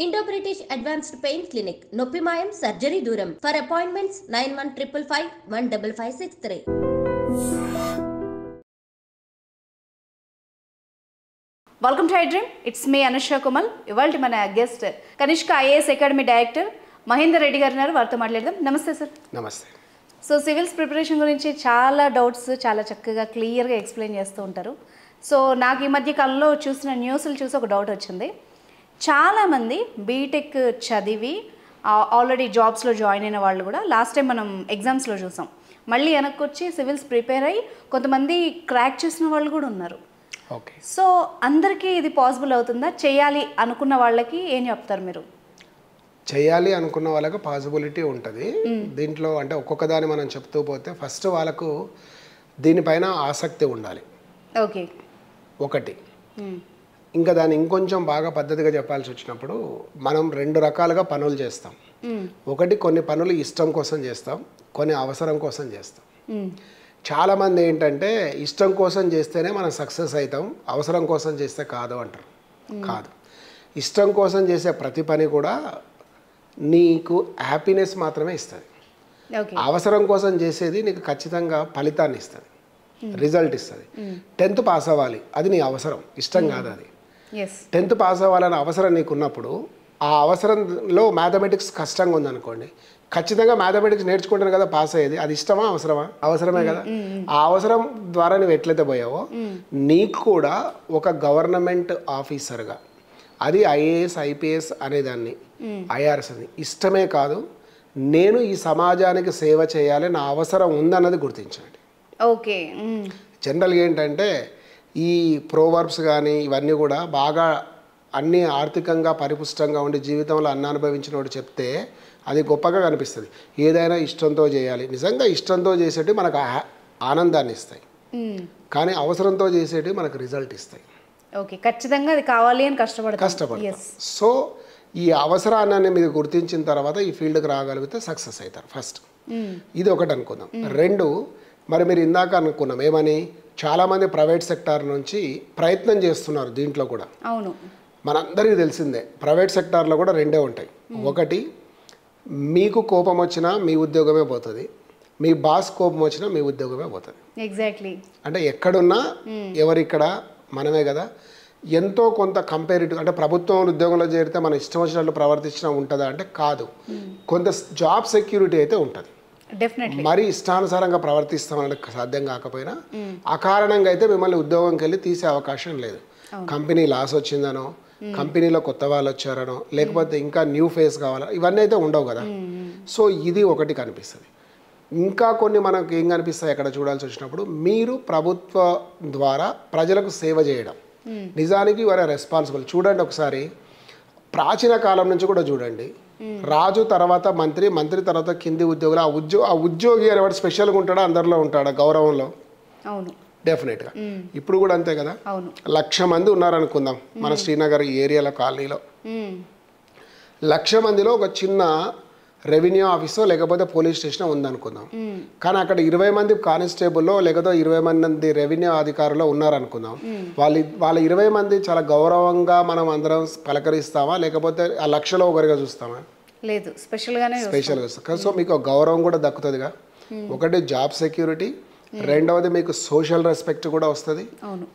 Indo-British Advanced Pain Clinic, Noppimayam Surgery Duram. For appointments 9155515563. Welcome to iDream. It's me Anusha Kumal. Ivalti mana guest Kanishka IAS Academy Director Mahinder Reddy garu unnaru vartho maatladam. Namaste sir. Namaste. So civils preparation గురించి చాలా doubts చాలా చక్కగా clear గా explain చేస్తూ ఉంటారు. So నాకు ఈ మధ్య కాలంలో చూసిన న్యూస్లు చూసి ఒక డౌట్ వచ్చింది. చాలా మంది బీటెక్ చదివి ఆల్రెడీ జాబ్స్లో జాయిన్ అయిన వాళ్ళు కూడా లాస్ట్ టైం మనం ఎగ్జామ్స్లో చూసాం. మళ్ళీ వెనక్కి వచ్చి సివిల్స్ ప్రిపేర్ అయ్యి కొంతమంది క్రాక్ చేసిన వాళ్ళు కూడా ఉన్నారు. ఓకే. సో అందరికీ ఇది పాసిబుల్ అవుతుందా? చేయాలి అనుకున్న వాళ్ళకి ఏం చెప్తారు మీరు? చేయాలి అనుకున్న వాళ్ళకి పాసిబిలిటీ ఉంటుంది. దీంట్లో అంటే ఒక్కొక్క దాన్ని మనం చెప్తూ పోతే ఫస్ట్ వాళ్ళకు దీనిపైన ఆసక్తి ఉండాలి. ఓకే. ఒకటి ఇంకా దాన్ని ఇంకొంచెం బాగా పద్ధతిగా చెప్పాల్సి వచ్చినప్పుడు మనం రెండు రకాలుగా పనులు చేస్తాం. ఒకటి కొన్ని పనులు ఇష్టం కోసం చేస్తాం, కొన్ని అవసరం కోసం చేస్తాం. చాలామంది ఏంటంటే ఇష్టం కోసం చేస్తేనే మనం సక్సెస్ అవుతాం, అవసరం కోసం చేస్తే కాదు అంటారు. కాదు, ఇష్టం కోసం చేసే ప్రతి పని కూడా నీకు హ్యాపీనెస్ మాత్రమే ఇస్తుంది. అవసరం కోసం చేసేది నీకు ఖచ్చితంగా ఫలితాన్ని ఇస్తుంది, రిజల్ట్ ఇస్తుంది. 10th పాస్ అవ్వాలి, అది నీ అవసరం, ఇష్టం కాదు. అది 10th పాస్ అవ్వాలనే అవసరం నీకున్నప్పుడు ఆ అవసరంలో మ్యాథమెటిక్స్ కష్టంగా ఉందనుకోండి, ఖచ్చితంగా మ్యాథమెటిక్స్ నేర్చుకుంటాను కదా పాస్ అయ్యేది. అది ఇష్టమా అవసరమా? అవసరమే కదా. ఆ అవసరం ద్వారా నువ్వు ఎట్లయితే పోయావో నీకు కూడా ఒక గవర్నమెంట్ ఆఫీసర్గా, అది ఐఏఎస్ ఐపీఎస్ అనేదాన్ని ఐఆర్ఎస్ అని ఇష్టమే కాదు, నేను ఈ సమాజానికి సేవ చేయాలి, నా అవసరం ఉందన్నది గుర్తించండి. ఓకే. జనరల్గా ఏంటంటే ఈ ప్రోవర్బ్స్ కానీ ఇవన్నీ కూడా బాగా అన్నీ ఆర్థికంగా పరిపుష్టంగా ఉండి జీవితంలో అన్నానుభవించినోడు చెప్తే అది గొప్పగా కనిపిస్తుంది. ఏదైనా ఇష్టంతో చేయాలి, నిజంగా ఇష్టంతో చేసేటి మనకు ఆనందాన్ని ఇస్తాయి, కానీ అవసరంతో చేసేటి మనకు రిజల్ట్ ఇస్తాయి. ఓకే, ఖచ్చితంగా అది కావాలి అని కష్టపడతాం. సో ఈ అవసరాన్ని మీరు గుర్తించిన తర్వాత ఈ ఫీల్డ్కి రాగలిగితే సక్సెస్ అవుతారు. ఫస్ట్ ఇది ఒకటి అనుకుందాం. రెండు, మరి మీరు ఇందాక అనుకున్నాం ఏమని, చాలామంది ప్రైవేట్ సెక్టార్ నుంచి ప్రయత్నం చేస్తున్నారు. దీంట్లో కూడా అవును, మనందరికీ తెలిసిందే ప్రైవేట్ సెక్టార్లో కూడా రెండే ఉంటాయి. ఒకటి, మీకు కోపం వచ్చినా మీ ఉద్యోగమే పోతుంది, మీ బాస్ కోపం వచ్చినా మీ ఉద్యోగమే పోతుంది. ఎగ్జాక్ట్లీ. అంటే ఎక్కడున్నా ఎవరిక్కడ మనమే కదా. ఎంతో కొంత కంపేరిటివ్ అంటే ప్రభుత్వం ఉద్యోగంలో చేరితే మనం ఇష్టం వచ్చినట్లు ప్రవర్తించడం ఉంటుందా అంటే కాదు. కొంత జాబ్ సెక్యూరిటీ అయితే ఉంటుంది. మరి ఇష్టానుసారంగా ప్రవర్తిస్తామని సాధ్యం కాకపోయినా అకారణంగా అయితే మిమ్మల్ని ఉద్యోగంకి వెళ్ళి తీసే అవకాశం లేదు. కంపెనీ లాస్ వచ్చిందనో, కంపెనీలో కొత్త వాళ్ళు వచ్చారనో, లేకపోతే ఇంకా న్యూ ఫేస్ కావాలా, ఇవన్నీ అయితే ఉండవు కదా. సో ఇది ఒకటి కనిపిస్తుంది. ఇంకా కొన్ని మనకు ఏం కనిపిస్తాయి అక్కడ చూడాల్సి వచ్చినప్పుడు, మీరు ప్రభుత్వ ద్వారా ప్రజలకు సేవ చేయడం, నిజానికి వారే రెస్పాన్సిబుల్. చూడండి ఒకసారి ప్రాచీన కాలం నుంచి కూడా చూడండి, రాజు తర్వాత మంత్రి, మంత్రి తర్వాత కింది ఉద్యోగులు. ఆ ఉద్యోగి అనేవాడు స్పెషల్గా ఉంటాడా, అందరిలో ఉంటాడా గౌరవంలో? అవును, డెఫినెట్గా. ఇప్పుడు కూడా అంతే కదా. 1,00,000 మంది ఉన్నారనుకుందాం మన శ్రీనగర్ ఏరియాలో, కాలనీలో. 1,00,000 మందిలో ఒక చిన్న రెవెన్యూ ఆఫీసో లేకపోతే పోలీస్ స్టేషన్ ఉందనుకుందాం. కానీ అక్కడ 20 మంది కానిస్టేబుల్లో లేకపోతే 20 మంది రెవెన్యూ అధికారులు ఉన్నారనుకుందాం. వాళ్ళ 20 మంది చాలా గౌరవంగా మనం అందరం పలకరిస్తామా, లేకపోతే ఆ 1,00,000లో ఒకరిగా చూస్తామా? లేదు, స్పెషల్గా చూస్తాం. సో మీకు గౌరవం కూడా దక్కుతుందిగా. ఒకటి జాబ్ సెక్యూరిటీ, రెండవది మీకు సోషల్ రెస్పెక్ట్ కూడా వస్తుంది.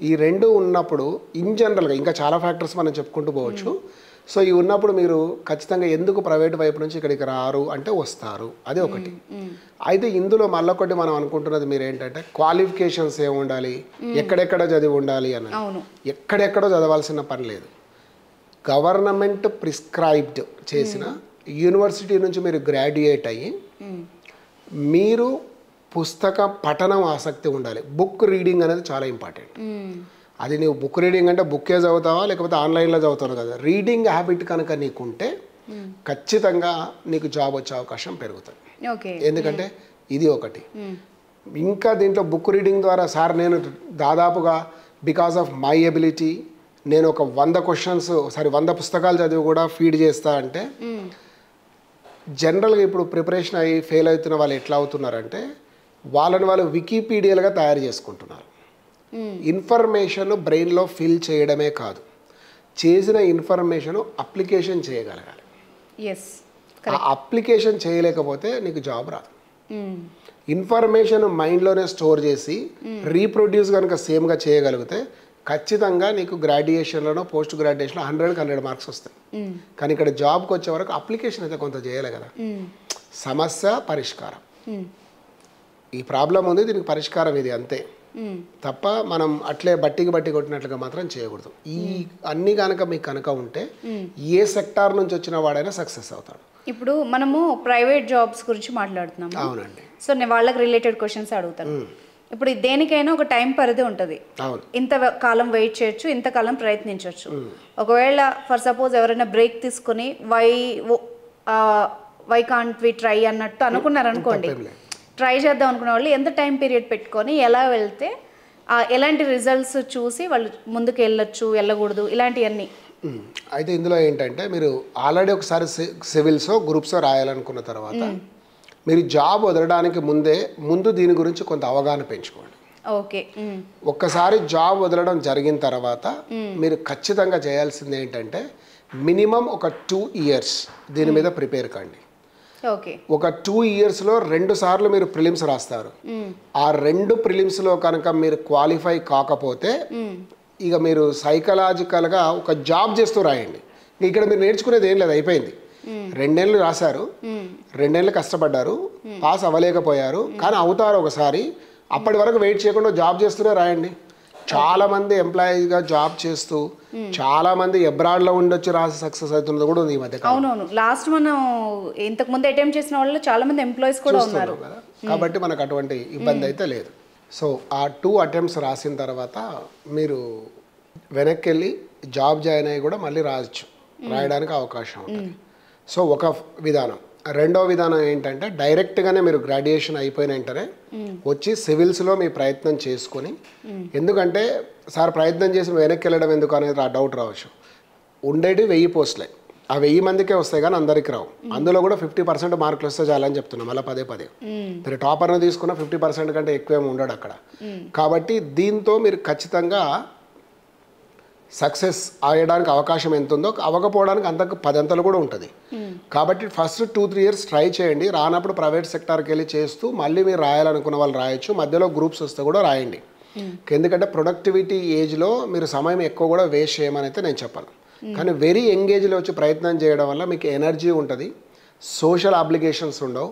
ఈ రెండు ఉన్నప్పుడు ఇన్ జనరల్గా ఇంకా చాలా ఫ్యాక్టర్స్ మనం చెప్పుకుంటూ పోవచ్చు. సో ఇవి ఉన్నప్పుడు మీరు ఖచ్చితంగా ఎందుకు ప్రైవేట్ వైపు నుంచి ఇక్కడికి రారు అంటే వస్తారు. అది ఒకటి. అయితే ఇందులో మళ్ళొకటి మనం అనుకుంటున్నది మీరు ఏంటంటే క్వాలిఫికేషన్స్ ఏమి ఉండాలి, ఎక్కడెక్కడ చదివి ఉండాలి అన్నది. ఎక్కడెక్కడో చదవాల్సిన పని లేదు. గవర్నమెంట్ ప్రిస్క్రైబ్డ్ చేసిన యూనివర్సిటీ నుంచి మీరు గ్రాడ్యుయేట్ అయ్యి మీరు పుస్తక పఠనం ఆసక్తి ఉండాలి. బుక్ రీడింగ్ అనేది చాలా ఇంపార్టెంట్. అది నువ్వు బుక్ రీడింగ్ అంటే బుక్కే చదువుతావా లేకపోతే ఆన్లైన్లో చదువుతావు కదా. రీడింగ్ హ్యాబిట్ కనుక నీకుంటే ఖచ్చితంగా నీకు జాబ్ వచ్చే అవకాశం పెరుగుతుంది. ఎందుకంటే ఇది ఒకటి. ఇంకా దీంట్లో బుక్ రీడింగ్ ద్వారా సార్ నేను దాదాపుగా బికాస్ ఆఫ్ మై ఎబిలిటీ నేను ఒక 100 పుస్తకాలు చదివి కూడా ఫీడ్ చేస్తా అంటే, జనరల్గా ఇప్పుడు ప్రిపరేషన్ అయ్యి ఫెయిల్ అవుతున్న వాళ్ళు ఎట్లా అవుతున్నారంటే వాళ్ళని వాళ్ళు వికీపీడియాలుగా తయారు చేసుకుంటున్నారు. ఇన్ఫర్మేషన్ బ్రెయిన్లో ఫిల్ చేయడమే కాదు, చేసిన ఇన్ఫర్మేషన్ అప్లికేషన్ చేయగలగాలి. ఎస్, ఆ అప్లికేషన్ చేయలేకపోతే నీకు జాబ్ రాదు. ఇన్ఫర్మేషన్ మైండ్లోనే స్టోర్ చేసి రీప్రొడ్యూస్ కనుక సేమ్గా చేయగలిగితే ఖచ్చితంగా నీకు గ్రాడ్యుయేషన్లోనో పోస్ట్ గ్రాడ్యుయేషన్లో 100కి 100 మార్క్స్ వస్తాయి. కానీ ఇక్కడ జాబ్కి వచ్చే వరకు అప్లికేషన్ అయితే కొంత చేయాలి కదా. సమస్య పరిష్కారం, ఈ ప్రాబ్లం ఉంది, దీనికి పరిష్కారం ఇది, అంతే తప్ప మనం అట్లే బట్టికి బట్టి కొట్టినట్లుగా మాత్రం చేయకూడదు. ఈ అన్ని కనుక మీకు కనుక ఉంటే ఏ సెక్టార్ నుంచి వచ్చిన వాడైనా సక్సెస్ అవుతాడు. ఇప్పుడు మనము ప్రైవేట్ జాబ్స్ గురించి మాట్లాడుతున్నాము. అవునండి. సో నేను వాళ్ళకి రిలేటెడ్ క్వశ్చన్స్ అడుగుతాను. ఇప్పుడు దేనికైనా ఒక టైం పరిధి ఉంటుంది. ఇంత కాలం వెయిట్ చేయొచ్చు, ఇంత కాలం ప్రయత్నించవచ్చు. ఒకవేళ ఫర్ సపోజ్ ఎవరైనా బ్రేక్ తీసుకుని వై కాంట్ వి ట్రై అన్నట్టు అనుకున్నారనుకోండి, ట్రై చేద్దాం అనుకునే వాళ్ళు ఎంత టైం పీరియడ్ పెట్టుకొని ఎలా వెళ్తే ఎలాంటి రిజల్ట్స్ చూసి వాళ్ళు ముందుకు వెళ్ళొచ్చు, వెళ్ళకూడదు, ఇలాంటివన్నీ? అయితే ఇందులో ఏంటంటే మీరు ఆల్రెడీ ఒకసారి సివిల్సో గ్రూప్సో రాయాలనుకున్న తర్వాత మీరు జాబ్ వదలడానికి ముందు దీని గురించి కొంత అవగాహన పెంచుకోండి. ఓకే. ఒక్కసారి జాబ్ వదలడం జరిగిన తర్వాత మీరు ఖచ్చితంగా చేయాల్సింది ఏంటంటే మినిమం ఒక 2 years దీని మీద ప్రిపేర్ కండి. ఓకే. ఒక 2 yearsలో 2 సార్లు మీరు ప్రిలిమ్స్ రాస్తారు. ఆ 2 ప్రిలిమ్స్లో కనుక మీరు క్వాలిఫై కాకపోతే ఇక మీరు సైకలాజికల్గా ఒక జాబ్ చేస్తూ రాయండి. ఇక్కడ మీరు నేర్చుకునేది ఏం లేదు, అయిపోయింది. 2 నెలలు రాశారు, 2 నెలలు కష్టపడ్డారు, పాస్ అవ్వలేకపోయారు, కానీ అవుతారు ఒకసారి. అప్పటి వరకు వెయిట్ చేయకుండా జాబ్ చేస్తూనే రాయండి. చాలా మంది ఎంప్లాయీగా జాబ్ చేస్తూ చాలా మంది అబ్రాడ్లో ఉండొచ్చి రాసి సక్సెస్ అవుతున్నది కూడా ఉంది ఈ మధ్య. అవునవును, లాస్ట్ మనం ఇంతకు ముందు అటెంప్ట్ చేసిన వాళ్ళు చాలా మంది ఎంప్లాయీస్ కూడా ఉన్నారు కదా. కాబట్టి మనకు అటువంటి ఇబ్బంది అయితే లేదు. సో ఆ 2 attempts రాసిన తర్వాత మీరు వెనక్కి వెళ్ళి జాబ్ జాయిన్ అయ్యి కూడా మళ్ళీ రాయడానికి అవకాశం ఉంటుంది. సో ఒక విధానం. రెండో విధానం ఏంటంటే డైరెక్ట్గానే మీరు గ్రాడ్యుయేషన్ అయిపోయిన వెంటనే వచ్చి సివిల్స్లో మీ ప్రయత్నం చేసుకొని, ఎందుకంటే సార్ ప్రయత్నం చేసి వెనక్కి వెళ్ళడం ఎందుకు అనేది డౌట్ రావచ్చు. ఉండేటి 1000 పోస్టులే, ఆ 1000 మందికే వస్తాయి కానీ అందరికి రావు. అందులో కూడా 50% మార్కులు వస్తే చాలని చెప్తున్నాం మళ్ళీ పదే. మీరు టాపర్ను తీసుకున్న 50% కంటే ఎక్కువేమి ఉండడు అక్కడ. కాబట్టి దీంతో మీరు ఖచ్చితంగా సక్సెస్ అయ్యడానికి అవకాశం ఎంత ఉందో అవ్వకపోవడానికి అంతకు 10 అంతలు కూడా ఉంటుంది. కాబట్టి ఫస్ట్ 2-3 years ట్రై చేయండి. రానప్పుడు ప్రైవేట్ సెక్టార్కి వెళ్ళి చేస్తూ మళ్ళీ మీరు రాయాలనుకున్న వాళ్ళు రాయొచ్చు. మధ్యలో గ్రూప్స్ వస్తే కూడా రాయండి. ఎందుకంటే ప్రొడక్టివిటీ ఏజ్లో మీరు సమయం ఎక్కువ కూడా వేస్ట్ చేయమని అయితే నేను చెప్పాను. కానీ వెరీ ఎంగేజ్లో వచ్చి ప్రయత్నం చేయడం వల్ల మీకు ఎనర్జీ ఉంటుంది, సోషల్ అబ్లిగేషన్స్ ఉండవు,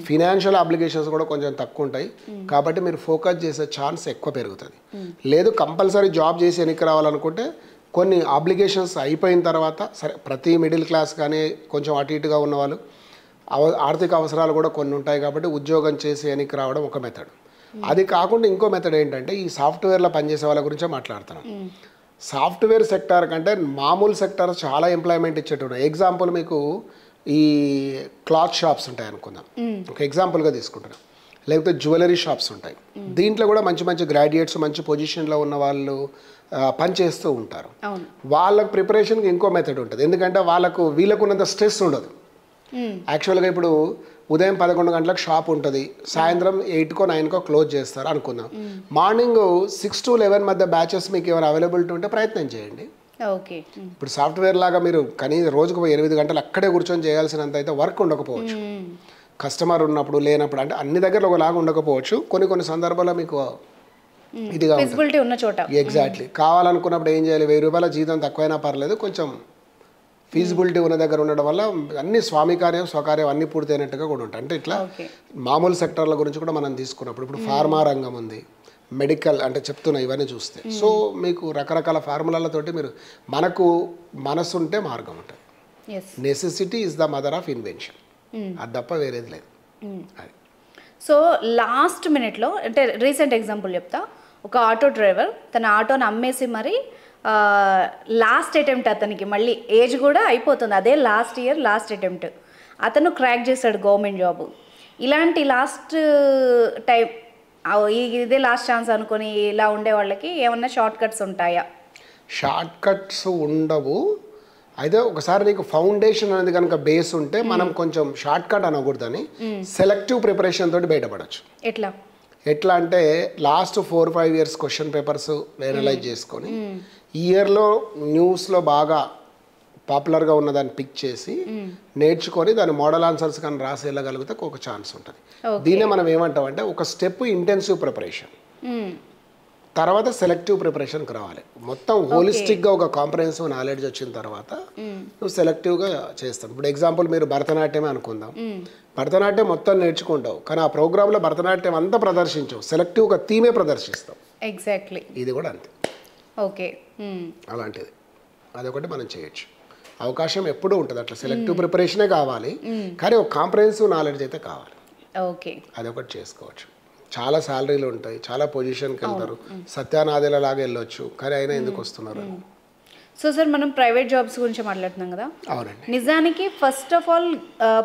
ఫినాన్షియల్ అబ్లిగేషన్స్ కూడా కొంచెం తక్కువ ఉంటాయి. కాబట్టి మీరు ఫోకస్ చేసే ఛాన్స్ ఎక్కువ పెరుగుతుంది. లేదు కంపల్సరీ జాబ్ చేసి వెనక్కి రావాలనుకుంటే కొన్ని అబ్లిగేషన్స్ అయిపోయిన తర్వాత సరే, ప్రతి మిడిల్ క్లాస్ కానీ కొంచెం అటు ఇటుగా ఉన్నవాళ్ళు ఆర్థిక అవసరాలు కూడా కొన్ని ఉంటాయి. కాబట్టి ఉద్యోగం చేసి వెనక్కి రావడం ఒక మెథడ్. అది కాకుండా ఇంకో మెథడ్ ఏంటంటే ఈ సాఫ్ట్వేర్లో పనిచేసే వాళ్ళ గురించే మాట్లాడుతున్నాను. సాఫ్ట్వేర్ సెక్టార్ కంటే మామూలు సెక్టార్ చాలా ఎంప్లాయ్మెంట్ ఇచ్చేటప్పుడు. ఎగ్జాంపుల్ మీకు ఈ క్లాత్ షాప్స్ ఉంటాయి అనుకుందాం, ఒక ఎగ్జాంపుల్గా తీసుకుంటున్నాం. లేకపోతే జ్యువెలరీ షాప్స్ ఉంటాయి. దీంట్లో కూడా మంచి మంచి గ్రాడ్యుయేట్స్ మంచి పొజిషన్లో ఉన్న వాళ్ళు పనిచేస్తూ ఉంటారు. వాళ్ళకు ప్రిపరేషన్కి ఇంకో మెథడ్ ఉంటుంది. ఎందుకంటే వీళ్ళకున్నంత స్ట్రెస్ ఉండదు. యాక్చువల్గా ఇప్పుడు ఉదయం 11 గంటలకు షాప్ ఉంటుంది, సాయంత్రం 8కో 9కో క్లోజ్ చేస్తారు అనుకుందాం. మార్నింగ్ 6 to 11 మధ్య బ్యాచెస్ మీకు ఏమైనా అవైలబిలిటీ ఉంటే ప్రయత్నం చేయండి. ఓకే. ఇప్పుడు సాఫ్ట్వేర్ లాగా మీరు కనీసం రోజుకు 8 గంటలు అక్కడే కూర్చొని చేయాల్సినంత అయితే వర్క్ ఉండకపోవచ్చు. కస్టమర్ ఉన్నప్పుడు లేనప్పుడు అంటే అన్ని దగ్గర ఒకలాగా ఉండకపోవచ్చు. కొన్ని సందర్భాల్లో మీకు ఇదిగా ఉన్న చోట ఎగ్జాక్ట్లీ కావాలనుకున్నప్పుడు ఏం చేయాలి, 1000 రూపాయల జీతం తక్కువైనా పర్లేదు, కొంచెం ఫీజిబిలిటీ ఉన్న దగ్గర ఉండడం వల్ల అన్ని స్వామి కార్యం స్వకార్యం అన్ని పూర్తయినట్టుగా కూడా ఉంటాయి. అంటే ఇట్లా మామూలు సెక్టర్ల గురించి కూడా మనం తీసుకున్నప్పుడు ఇప్పుడు ఫార్మా రంగం ఉంది, మెడికల్ అంటే చెప్తున్నా ఇవన్నీ చూస్తే. సో మీకు రకరకాల ఫార్ములాలతోటి మీరు మనకు మనసు ఉంటే మార్గం ఉంటుంది. Necessity is the mother of invention, అది తప్ప వేరేది లేదు. అది సో లాస్ట్ మినిట్లో అంటే రీసెంట్ ఎగ్జాంపుల్ చెప్తా. ఒక ఆటో డ్రైవర్ తన ఆటోని అమ్మేసి మరి లాస్ట్ అటెంప్ట్, అతనికి మళ్ళీ ఏజ్ కూడా అయిపోతుంది, అదే లాస్ట్ ఇయర్ లాస్ట్ అటెంప్ట్, అతను క్రాక్ చేశాడు గవర్నమెంట్ జాబ్. ఇలాంటి లాస్ట్ టైం ఇదే లాస్ట్ ఛాన్స్ అనుకొని ఇలా ఉండే వాళ్ళకి ఏమన్నా షార్ట్ కట్స్ ఉంటాయా? షార్ట్ కట్స్ ఉండవు. అయితే ఒకసారి నీకు ఫౌండేషన్ అనేది కనుక బేస్ ఉంటే మనం కొంచెం షార్ట్ కట్ అనకూడదని సెలెక్టివ్ ప్రిపరేషన్ తోటి బయటపడవచ్చు. ఎట్లా అంటే last 4-5 years question papers analyse చేసుకొని ఇయర్లో న్యూస్లో బాగా పాపులర్గా ఉన్నదాన్ని పిక్ చేసి నేర్చుకొని దాని మోడల్ ఆన్సర్స్ కానీ రాసి వెళ్ళగలిగితే ఒక ఛాన్స్ ఉంటుంది. దీన్నే మనం ఏమంటామంటే ఒక స్టెప్ ఇంటెన్సివ్ ప్రిపరేషన్, తర్వాత సెలెక్టివ్ ప్రిపరేషన్కి రావాలి. మొత్తం హోలిస్టిక్గా ఒక కాంప్రహెన్సివ్ నాలెడ్జ్ వచ్చిన తర్వాత నువ్వు సెలెక్టివ్గా చేస్తావు. ఇప్పుడు ఎగ్జాంపుల్ మీరు భరతనాట్యమే అనుకుందాం. భరతనాట్యం మొత్తం నేర్చుకుంటావు, కానీ ఆ ప్రోగ్రాంలో భరతనాట్యం అంతా ప్రదర్శించవు, సెలెక్టివ్గా థీమే ప్రదర్శిస్తావు. ఎగ్జాక్ట్లీ. ఇది కూడా అంతే. ఓకే. అలాంటిది అదొకటి మనం చేయొచ్చు. అవకాశం ఎప్పుడూ ఉంటుంది. అట్లా సెలెక్టివ్ ప్రిపరేషనే కావాలి, కానీ ఒక కాంప్రహెన్సివ్ నాలెడ్జ్ అయితే కావాలి. ఓకే. అదొకటి చేసుకోవచ్చు. చాలా శాలరీలు ఉంటాయి, చాలా పొజిషన్కి వెళ్తారు, సత్యానాదేలా లాగా వెళ్ళొచ్చు, కానీ అయినా ఎందుకు వస్తున్నారు? సో సార్, మనం ప్రైవేట్ జాబ్స్ గురించి మాట్లాడుతున్నాం కదా. అవునండి. నిజానికి first of all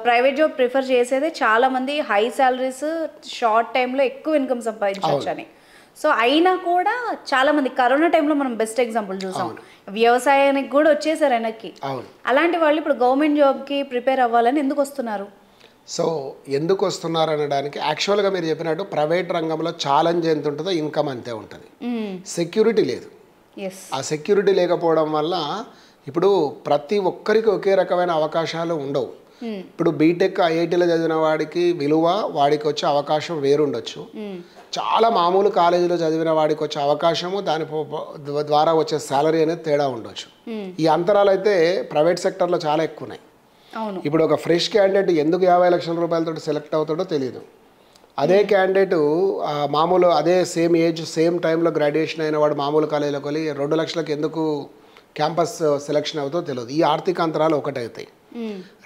private job prefer చేసేదే చాలా మంది హై శాలరీస్, షార్ట్ టైంలో ఎక్కువ ఇన్కమ్ సంపాదించవచ్చు అని. సో అయినా కూడా చాలా మంది కరోనా టైంలో మనం బెస్ట్ ఎగ్జాంపుల్ చూసాం, వ్యవసాయానికి కూడా వచ్చేసారు వెనక్కి. అలాంటి వాళ్ళు ఇప్పుడు గవర్నమెంట్ జాబ్కి ప్రిపేర్ అవ్వాలని ఎందుకు వస్తున్నారు? సో ఎందుకు వస్తున్నారు అనడానికి యాక్చువల్గా మీరు చెప్పినట్టు ప్రైవేట్ రంగంలో ఛాలెంజ్ ఎంత ఉంటుందో ఇన్కమ్ అంతే ఉంటుంది. సెక్యూరిటీ లేదు. ఆ సెక్యూరిటీ లేకపోవడం వల్ల ఇప్పుడు ప్రతి ఒక్కరికి ఒకే రకమైన అవకాశాలు ఉండవు. ఇప్పుడు బీటెక్ ఐఐటీలో చదివిన వాడికి విలువ, వాడికి వచ్చే అవకాశం వేరుండొచ్చు. చాలా మామూలు కాలేజీలో చదివిన వాడికి వచ్చే అవకాశము, దాని ద్వారా వచ్చే శాలరీ అనేది తేడా ఉండొచ్చు. ఈ అంతరాలు అయితే ప్రైవేట్ సెక్టర్లో చాలా ఎక్కువ ఉన్నాయి. ఇప్పుడు ఒక ఫ్రెష్ క్యాండిడేట్ ఎందుకు 50 లక్షల రూపాయలతో సెలెక్ట్ అవుతాడో తెలియదు. అదే క్యాండిడేట్ మామూలు అదే సేమ్ ఏజ్ సేమ్ టైంలో గ్రాడ్యుయేషన్ అయిన వాడు మామూలు కాలేజీలోకి వెళ్ళి 2 లక్షలకు ఎందుకు క్యాంపస్ సెలెక్షన్ అవుతుందో తెలియదు. ఈ ఆర్థిక అంతరాలు ఒకటవుతాయి.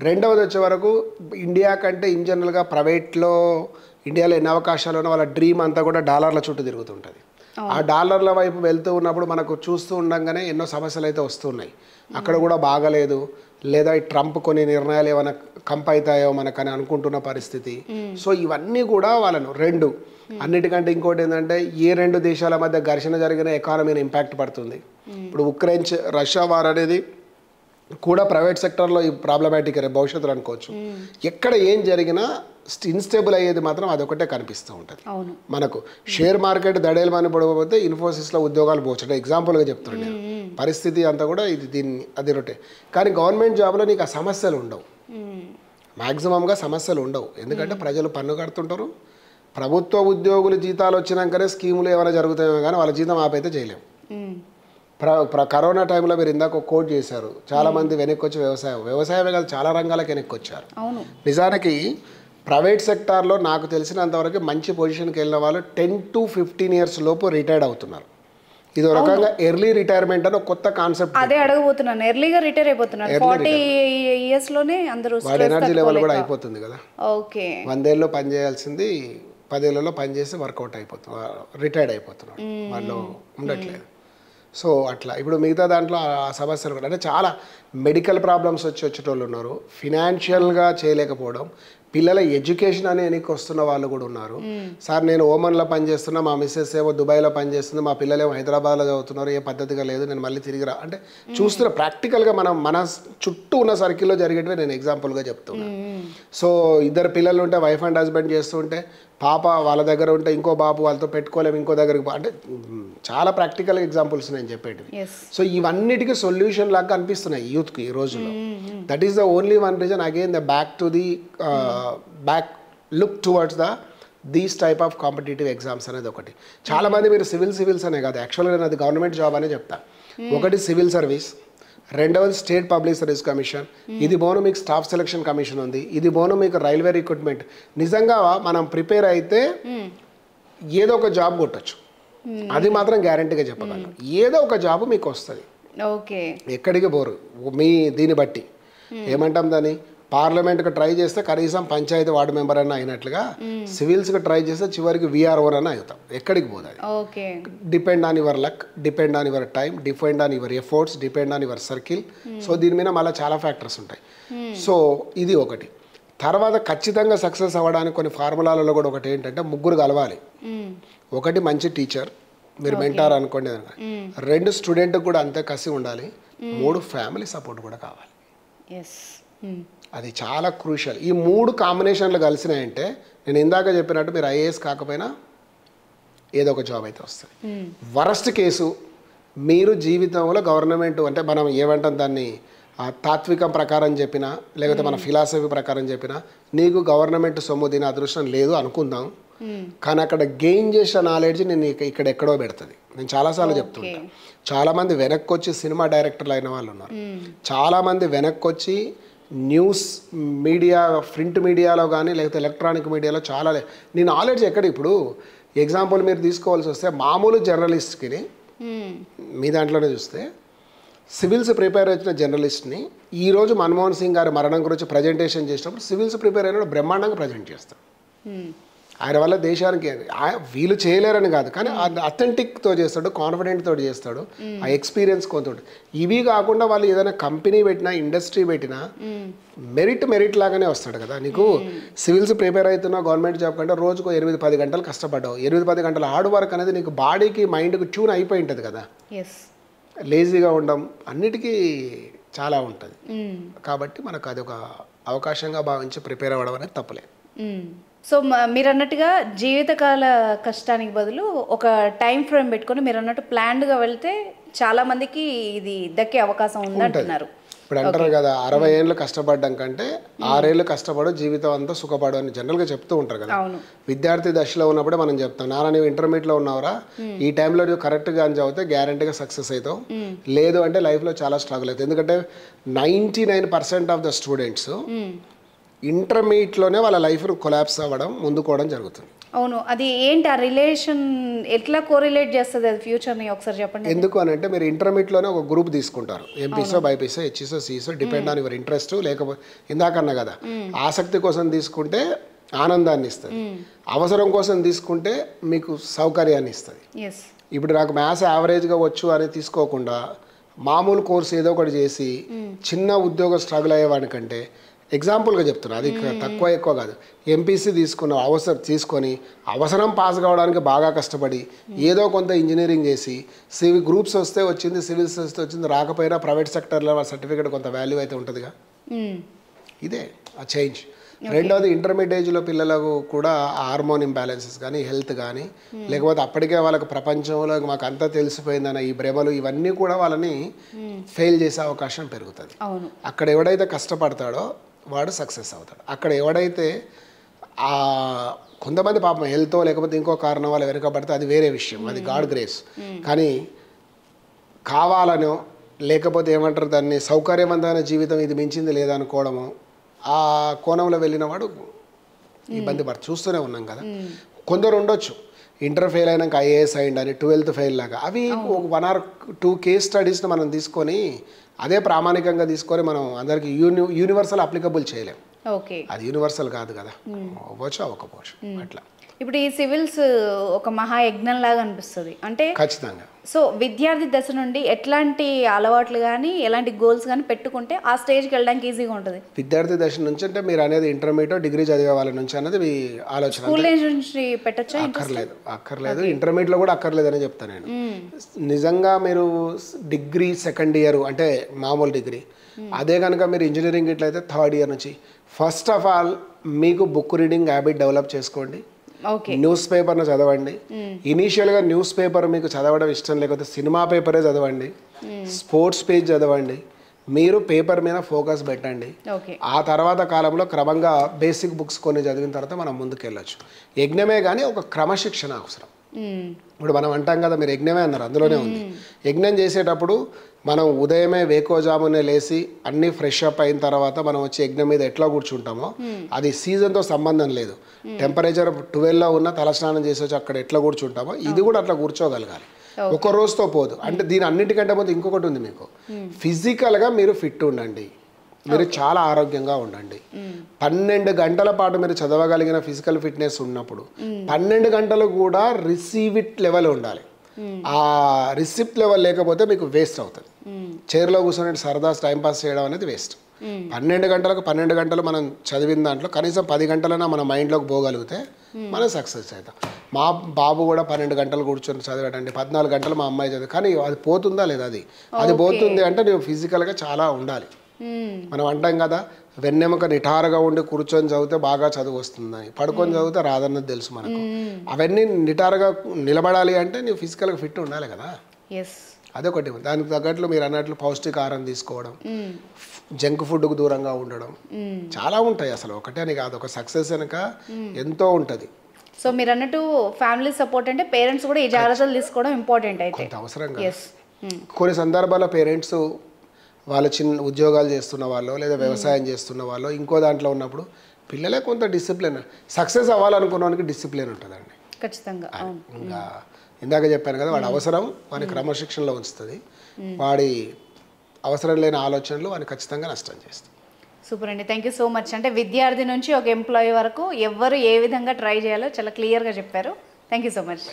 రెండవది వచ్చే వరకు ఇండియా కంటే ఇన్ జనరల్గా ప్రైవేట్లో ఇండియాలో ఎన్ని అవకాశాలు ఉన్నా వాళ్ళ డ్రీమ్ అంతా కూడా డాలర్ల చుట్టూ తిరుగుతుంటుంది. ఆ డాలర్ల వైపు వెళ్తూ ఉన్నప్పుడు మనకు చూస్తూ ఉండగానే ఎన్నో సమస్యలు అయితే వస్తున్నాయి. అక్కడ కూడా బాగలేదు, లేదా ట్రంప్ కొన్ని నిర్ణయాలు ఏమైనా కంప్ అవుతాయో మనకని అనుకుంటున్న పరిస్థితి. సో ఇవన్నీ కూడా వాళ్ళను అన్నిటికంటే ఇంకోటి ఏంటంటే ఏ 2 దేశాల మధ్య ఘర్షణ జరిగిన ఎకానమీని ఇంపాక్ట్ పడుతుంది. ఇప్పుడు ఉక్రెయిన్ రష్యా వార్ అనేది కూడా ప్రైవేట్ సెక్టర్లో ఈ ప్రాబ్లమాటిక్ భవిష్యత్తులో అనుకోవచ్చు. ఎక్కడ ఏం జరిగినా ఇన్స్టేబుల్ అయ్యేది మాత్రం అదొకటే కనిపిస్తూ ఉంటుంది మనకు. షేర్ మార్కెట్ దడేలమని పడకపోతే ఇన్ఫోసిస్లో ఉద్యోగాలు పోవచ్చు, ఎగ్జాంపుల్గా చెప్తున్నాను నేను. పరిస్థితి అంతా కూడా అది రొటే. కానీ గవర్నమెంట్ జాబ్లో నీకు ఆ సమస్యలు ఉండవు, మ్యాక్సిమంగా సమస్యలు ఉండవు. ఎందుకంటే ప్రజలు పన్ను కడుతుంటారు. ప్రభుత్వ ఉద్యోగులు జీతాలు వచ్చినాకనే స్కీములు ఏమైనా జరుగుతాయో కానీ వాళ్ళ జీతం ఆపైతే చేయలేము. కరోనా టైంలో మీరు ఇందాక ఒక కోట్ చేశారు, చాలామంది వెనక్కి వచ్చి వ్యవసాయమే కాదు చాలా రంగాలకు వెనక్కి వచ్చారు. నిజానికి ప్రైవేట్ సెక్టార్లో నాకు తెలిసినంతవరకు మంచి పొజిషన్కి వెళ్ళిన వాళ్ళు 10 to 15 years లోపు రిటైర్డ్ అవుతున్నారు. ఇది ఒక రకంగా ఎర్లీ రిటైర్మెంట్ అని ఒక కొత్త కాన్సెప్ట్. అదే అడగబోతున్నాను, ఎర్లీగా రిటైర్ అయిపోతున్నారు. 40 years లోనే అందరూ వాడి ఎనర్జీ లెవెల్ కూడా అయిపోతుంది కదా. ఓకే, 100 ఏళ్ళలో పని చేయాల్సింది 10 ఏళ్ళలో పని చేసి వర్కౌట్ అయిపోతుంది, రిటైర్డ్ అయిపోతున్నారు, వాళ్ళు ఉండట్లేదు. సో అట్లా ఇప్పుడు మిగతా దాంట్లో ఆ సమస్యలు కూడా అంటే చాలా మెడికల్ ప్రాబ్లమ్స్ వచ్చేటోళ్ళు ఉన్నారు, ఫినాన్షియల్గా చేయలేకపోవడం, పిల్లల ఎడ్యుకేషన్ అని వెనక్కి వస్తున్న వాళ్ళు కూడా ఉన్నారు. సార్ నేను ఓమన్లో పనిచేస్తున్నా, మా మిస్సెస్ ఏమో దుబాయ్లో పనిచేస్తుంది, మా పిల్లలు ఏమో హైదరాబాద్లో చదువుతున్నారు, ఏ పద్ధతిగా లేదు, నేను మళ్ళీ తిరిగి అంటే చూస్తున్న ప్రాక్టికల్గా మన చుట్టూ ఉన్న సర్కిల్లో జరిగేటివి నేను ఎగ్జాంపుల్గా చెప్తున్నాను. సో 2 పిల్లలు ఉంటే వైఫ్ అండ్ హస్బెండ్ చేస్తూ ఉంటే పాప వాళ్ళ దగ్గర ఉంటే ఇంకో బాబు వాళ్ళతో పెట్టుకోలేము, ఇంకో దగ్గరికి అంటే చాలా ప్రాక్టికల్ ఎగ్జాంపుల్స్ నేను చెప్పేటివి. సో ఇవన్నిటికీ సొల్యూషన్ లాగా అనిపిస్తున్నాయి యూత్కి ఈ రోజుల్లో. That is the only one reason again the back look towards these type of competitive exams అనేది ఒకటి. చాలామంది మీరు సివిల్స్ అనే కాదు, యాక్చువల్గా నేను అది గవర్నమెంట్ జాబ్ అనే చెప్తా. ఒకటి సివిల్ సర్వీస్, రెండవది స్టేట్ పబ్లిక్ సర్వీస్ కమిషన్, ఇది బోను మీకు స్టాఫ్ సెలక్షన్ కమిషన్ ఉంది, ఇది బోను మీకు రైల్వే రిక్రూట్మెంట్. నిజంగా మనం ప్రిపేర్ అయితే ఏదో ఒక జాబ్ కొట్టచ్చు, అది మాత్రం గ్యారంటీగా చెప్పగలను. ఏదో ఒక జాబ్ మీకు వస్తుంది, ఎక్కడికి పోరు. మీ దీన్ని బట్టి ఏమంటాం దాన్ని, పార్లమెంట్కి ట్రై చేస్తే కనీసం పంచాయతీ వార్డు మెంబర్ అన్న అయినట్లుగా సివిల్స్కి ట్రై చేస్తే చివరికి విఆర్ఓ అన్న అవుతాం, ఎక్కడికి పోదాలి. Depend on your luck, depend on your time, depend on your efforts, depend on your circle. So దీని మీద మళ్ళీ చాలా ఫ్యాక్టర్స్ ఉంటాయి. సో ఇది ఒకటి. తర్వాత ఖచ్చితంగా సక్సెస్ అవ్వడానికి కొన్ని ఫార్ములాలలో కూడా ఒకటి ఏంటంటే 3 కలవాలి. ఒకటి మంచి టీచర్, మీరు మెంటార్ అనుకోండి. 2 స్టూడెంట్కి కూడా అంతే కసి ఉండాలి. 3 ఫ్యామిలీ సపోర్ట్ కూడా కావాలి. అది చాలా క్రూషియల్. ఈ 3 కాంబినేషన్లు కలిసినాయంటే నేను ఇందాక చెప్పినట్టు మీరు ఐఏఎస్ కాకపోయినా ఏదో ఒక జాబ్ అయితే వస్తుంది. వరస్ట్ కేసు మీరు జీవితంలో గవర్నమెంట్ అంటే మనం ఏమంటాం దాన్ని తాత్వికం ప్రకారం చెప్పినా లేకపోతే మన ఫిలాసఫీ ప్రకారం చెప్పినా నీకు గవర్నమెంట్ సొమ్ము తినే అదృష్టం లేదు అనుకుందాం, కానీ అక్కడ గెయిన్ చేసిన నాలెడ్జ్ నేను ఇక్కడ ఎక్కడో పెడుతుంది. నేను చాలాసార్లు చెప్తుంటాను. చాలామంది వెనక్కి వచ్చి సినిమా డైరెక్టర్లు అయిన వాళ్ళు ఉన్నారు, చాలామంది వెనక్కి వచ్చి న్యూస్ మీడియా ప్రింట్ మీడియాలో కానీ లేకపోతే ఎలక్ట్రానిక్ మీడియాలో చాలా నీ నాలెడ్జ్ ఎక్కడ. ఇప్పుడు ఎగ్జాంపుల్ మీరు తీసుకోవాల్సి వస్తే మామూలు జర్నలిస్ట్కి మీ దాంట్లోనే చూస్తే సివిల్స్ ప్రిపేర్ వచ్చిన జర్నలిస్ట్ని ఈరోజు మన్మోహన్ సింగ్ గారి మరణం గురించి ప్రజెంటేషన్ చేసినప్పుడు సివిల్స్ ప్రిపేర్ అయిన బ్రహ్మాండంగా ప్రజెంట్ చేస్తాడు. ఆయన వల్ల దేశానికి వీళ్ళు చేయలేరని కాదు, కానీ అథెంటిక్తో చేస్తాడు, కాన్ఫిడెంట్తో చేస్తాడు, ఆ ఎక్స్పీరియన్స్ కొంత ఉంటుంది. ఇవి కాకుండా వాళ్ళు ఏదైనా కంపెనీ పెట్టినా ఇండస్ట్రీ పెట్టినా మెరిట్ లాగానే వస్తాడు కదా. నీకు సివిల్స్ ప్రిపేర్ అవుతున్నా గవర్నమెంట్ జాబ్ కంటే రోజుకు 8-10 గంటలు కష్టపడ్డావు, 8-10 గంటల హార్డ్ వర్క్ అనేది నీకు బాడీకి మైండ్కి ట్యూన్ అయిపోయి ఉంటుంది కదా. లేజీగా ఉండడం అన్నిటికీ చాలా ఉంటుంది. కాబట్టి మనకు అది ఒక అవకాశంగా భావించి ప్రిపేర్ అవ్వడం అనేది తప్పలేదు. సో మీరు అన్నట్టుగా జీవితకాల కష్టానికి బదులు ఒక టైం ఫ్రేమ్ పెట్టుకొని మీరు అన్నట్టు ప్లాన్డ్గా వెళ్తే చాలా మందికి ఇది దక్కే అవకాశం ఉంది అంటున్నారు. ఇప్పుడు అంటారు కదా 60 ఏళ్ళు కష్టపడడం కంటే 6 ఏళ్ళు కష్టపడు జీవితం అంతా సుఖపడు అని జనరల్గా చెప్తూ ఉంటారు కదా. విద్యార్థి దశలో ఉన్నప్పుడే మనం చెప్తాం, నాన్న నువ్వు ఇంటర్మీడియట్లో ఉన్నావురా, ఈ టైంలో నువ్వు కరెక్ట్గా అని చదివితే గ్యారంటీగా సక్సెస్ అవుతావు, లేదు అంటే లైఫ్లో చాలా స్ట్రగుల్ అవుతుంది. ఎందుకంటే 99% ఆఫ్ ద స్టూడెంట్స్ ఇంటర్మీడియట్లోనే వాళ్ళ లైఫ్ను కొలాప్స్ అవ్వడం ముందుకోవడం జరుగుతుంది. అవును, అది ఏంటి ఆ రిలేషన్ ఎట్లా కోరిలేట్ చేస్తుంది అది ఫ్యూచర్ని ఒకసారి చెప్పండి. ఎందుకు అని అంటే మీరు ఇంటర్మీడియట్లోనే ఒక గ్రూప్ తీసుకుంటారు, ఎంపీసో బైపీసో హెచ్ఈసో సిఈసో డిపెండ్ ఆన్ యువర్ ఇంట్రెస్ట్, లేకపోతే ఇందాకన్నా కదా ఆసక్తి కోసం తీసుకుంటే ఆనందాన్ని ఇస్తుంది, అవసరం కోసం తీసుకుంటే మీకు సౌకర్యాన్ని ఇస్తుంది. ఇప్పుడు నాకు మ్యాథ్స్ యావరేజ్గా వచ్చు అని తీసుకోకుండా మామూలు కోర్స్ ఏదో ఒకటి చేసి చిన్న ఉద్యోగం స్ట్రగుల్ అయ్యేవాడికంటే ఎగ్జాంపుల్గా చెప్తున్నా, అది తక్కువ ఎక్కువ కాదు, ఎంపీసీ తీసుకొని అవసరం పాస్ కావడానికి బాగా కష్టపడి ఏదో కొంత ఇంజనీరింగ్ చేసి సివిల్ గ్రూప్స్ వస్తే వచ్చింది, సివిల్స్ వస్తే వచ్చింది, రాకపోయినా ప్రైవేట్ సెక్టర్లో సర్టిఫికేట్ కొంత వాల్యూ అయితే ఉంటుందిగా. ఇదే ఆ చేంజ్. రెండవది ఇంటర్మీడియట్ ఏజ్లో పిల్లలకు కూడా హార్మోన్ ఇంబ్యాలెన్సెస్ కానీ హెల్త్ కానీ లేకపోతే అప్పటికే వాళ్ళకి ప్రపంచంలో మాకు అంతా తెలిసిపోయిందన్న ఈ భ్రమలు ఇవన్నీ కూడా వాళ్ళని ఫెయిల్ చేసే అవకాశం పెరుగుతుంది. అక్కడ ఎవడైతే కష్టపడతాడో వాడు సక్సెస్ అవుతాడు. అక్కడ ఎవడైతే కొంతమంది పాపం హెల్త్ లేకపోతే ఇంకో కారణం వల్ల వెనుకబడితే అది వేరే విషయం, అది గాడ్ గ్రేస్. కానీ కావాలనో లేకపోతే ఏమంటారు దాన్ని సౌకర్యవంతమైన జీవితం ఇది మించింది లేదనుకోవడము, ఆ కోణంలో వెళ్ళిన వాడు ఇబ్బంది చూస్తూనే ఉన్నాం కదా. కొందరు ఉండొచ్చు ఇంటర్ ఫెయిల్ అయినాక ఐఏఎస్ అయ్యిండని 12th ఫెయిల్ లాగా, అవి 1 or 2 కేస్ స్టడీస్ని మనం తీసుకొని అదే ప్రామాణికంగా తీసుకొని మనం అందరికి యూనివర్సల్ అప్లికబుల్ చేయలేం. అది యూనివర్సల్ కాదు కదా, అవ్వచ్చు అవ్వకపోవచ్చు అట్లా. ఇప్పుడు ఈ సివిల్స్ ఒక మహాయజ్ఞం లాగా అనిపిస్తుంది అంటే ఖచ్చితంగా. సో విద్యార్థి దశ నుండి ఎట్లాంటి అలవాట్లు కానీ ఎలాంటి గోల్స్ కానీ పెట్టుకుంటే ఆ స్టేజ్కి వెళ్ళడానికి ఈజీగా ఉంటుంది. విద్యార్థి దశ నుంచి అంటే మీరు అనేది ఇంటర్మీడియట్ డిగ్రీ చదివే వాళ్ళ నుంచి అనేది మీ ఆలోచన. స్కూల్ నుంచి పెట్టచ్చా? అక్కర్లేదు ఇంటర్మీడియట్లో కూడా అక్కర్లేదని చెప్తాను నేను. నిజంగా మీరు డిగ్రీ 2nd ఇయర్ అంటే మామూలు డిగ్రీ, అదే కనుక మీరు ఇంజనీరింగ్ ఇట్లయితే 3rd ఇయర్ నుంచి ఫస్ట్ ఆఫ్ ఆల్ మీకు బుక్ రీడింగ్ హ్యాబిట్ డెవలప్ చేసుకోండి. న్యూస్ పేపర్ను చదవండి. ఇనీషియల్గా న్యూస్ పేపర్ మీకు చదవడం ఇష్టం లేకపోతే సినిమా పేపరే చదవండి, స్పోర్ట్స్ పేజ్ చదవండి, మీరు పేపర్ మీద ఫోకస్ పెట్టండి. ఆ తర్వాత కాలంలో క్రమంగా బేసిక్ బుక్స్ కొన్ని చదివిన తర్వాత మనం ముందుకు వెళ్ళొచ్చు. యజ్ఞమే కానీ ఒక క్రమశిక్షణ అవసరం. ఇప్పుడు మనం అంటాం కదా మీరు యజ్ఞమే అన్నారు, అందులోనే ఉంది. యజ్ఞం చేసేటప్పుడు మనం ఉదయమే వేకోజామునే లేచి అన్నీ ఫ్రెష్ అప్ అయిన తర్వాత మనం వచ్చి యజ్ఞం మీద ఎట్లా కూర్చుంటామో అది సీజన్తో సంబంధం లేదు. టెంపరేచర్ 12లో ఉన్న తలస్నానం చేసి వచ్చి అక్కడ ఎట్లా కూర్చుంటామో ఇది కూడా అట్లా కూర్చోగలగాలి. ఒక రోజుతో పోదు. అంటే దీని అన్నిటికంటే ముందు ఇంకొకటి ఉంది, మీకు ఫిజికల్గా మీరు ఫిట్ ఉండండి, మీరు చాలా ఆరోగ్యంగా ఉండండి. 12 గంటల పాటు మీరు చదవగలిగిన ఫిజికల్ ఫిట్నెస్ ఉన్నప్పుడు 12 గంటలు కూడా రిసీవ్ ఇట్ లెవెల్ ఉండాలి. ఆ రిసిప్ట్ లెవెల్ లేకపోతే మీకు వేస్ట్ అవుతుంది. చైర్లో కూర్చొని సరదా టైంపాస్ చేయడం అనేది వేస్ట్. 12 గంటలకు 12 గంటలు మనం చదివిన దాంట్లో కనీసం 10 గంటలైనా మన మైండ్లోకి పోగలిగితే మనం సక్సెస్ అవుతాం. మా బాబు కూడా 12 గంటలు కూర్చొని చదివాడండి, 14 గంటలు మా అమ్మాయి చదివి. కానీ అది పోతుందా లేదా? అది పోతుంది అంటే నువ్వు ఫిజికల్గా చాలా ఉండాలి. మనం అంటాం కదా వెన్నెముక నిటారుగా ఉండి కూర్చొని చదివితే బాగా చదువు వస్తుందని, పడుకొని చదివితే రాదన్నది తెలుసు మనకు. అవన్నీ నిటారుగా నిలబడాలి అంటే నువ్వు ఫిజికల్గా ఫిట్ ఉండాలి కదా. అదొకటి. దానికి తగ్గట్లు మీరు అన్నట్లు పౌష్టికాహారం తీసుకోవడం, జంక్ ఫుడ్కు దూరంగా ఉండడం, చాలా ఉంటాయి. అసలు ఒకటే అని కాదు, ఒక సక్సెస్ వెనక ఎంతో ఉంటుంది. సో మీరు అన్నట్టు ఫ్యామిలీ సపోర్ట్ అంటే పేరెంట్స్ కూడా ఈ జాగ్రత్తలు తీసుకోవడం ఇంపార్టెంట్ అయితే కొంత అవసరంగా. కొన్ని సందర్భాల్లో పేరెంట్స్ వాళ్ళ చిన్న ఉద్యోగాలు చేస్తున్న వాళ్ళు లేదా వ్యవసాయం చేస్తున్న వాళ్ళు ఇంకో దాంట్లో ఉన్నప్పుడు పిల్లలే కొంత డిసిప్లిన్, సక్సెస్ అవ్వాలనుకున్నవానికి డిసిప్లిన్ ఉంటుందండి ఖచ్చితంగా. ఇంకా ఇందాక చెప్పాను కదా, వాడి అవసరం వాని క్రమశిక్షణలో ఉంచుతుంది, వాడి అవసరం లేని ఆలోచనలు వాని ఖచ్చితంగా నష్టం చేస్తాయి. సూపర్ అండి, థ్యాంక్ యూ సో మచ్. అంటే విద్యార్థి నుంచి ఒక ఎంప్లాయీ వరకు ఎవరు ఏ విధంగా ట్రై చేయాలో చాలా క్లియర్గా చెప్పారు. Thank you so much.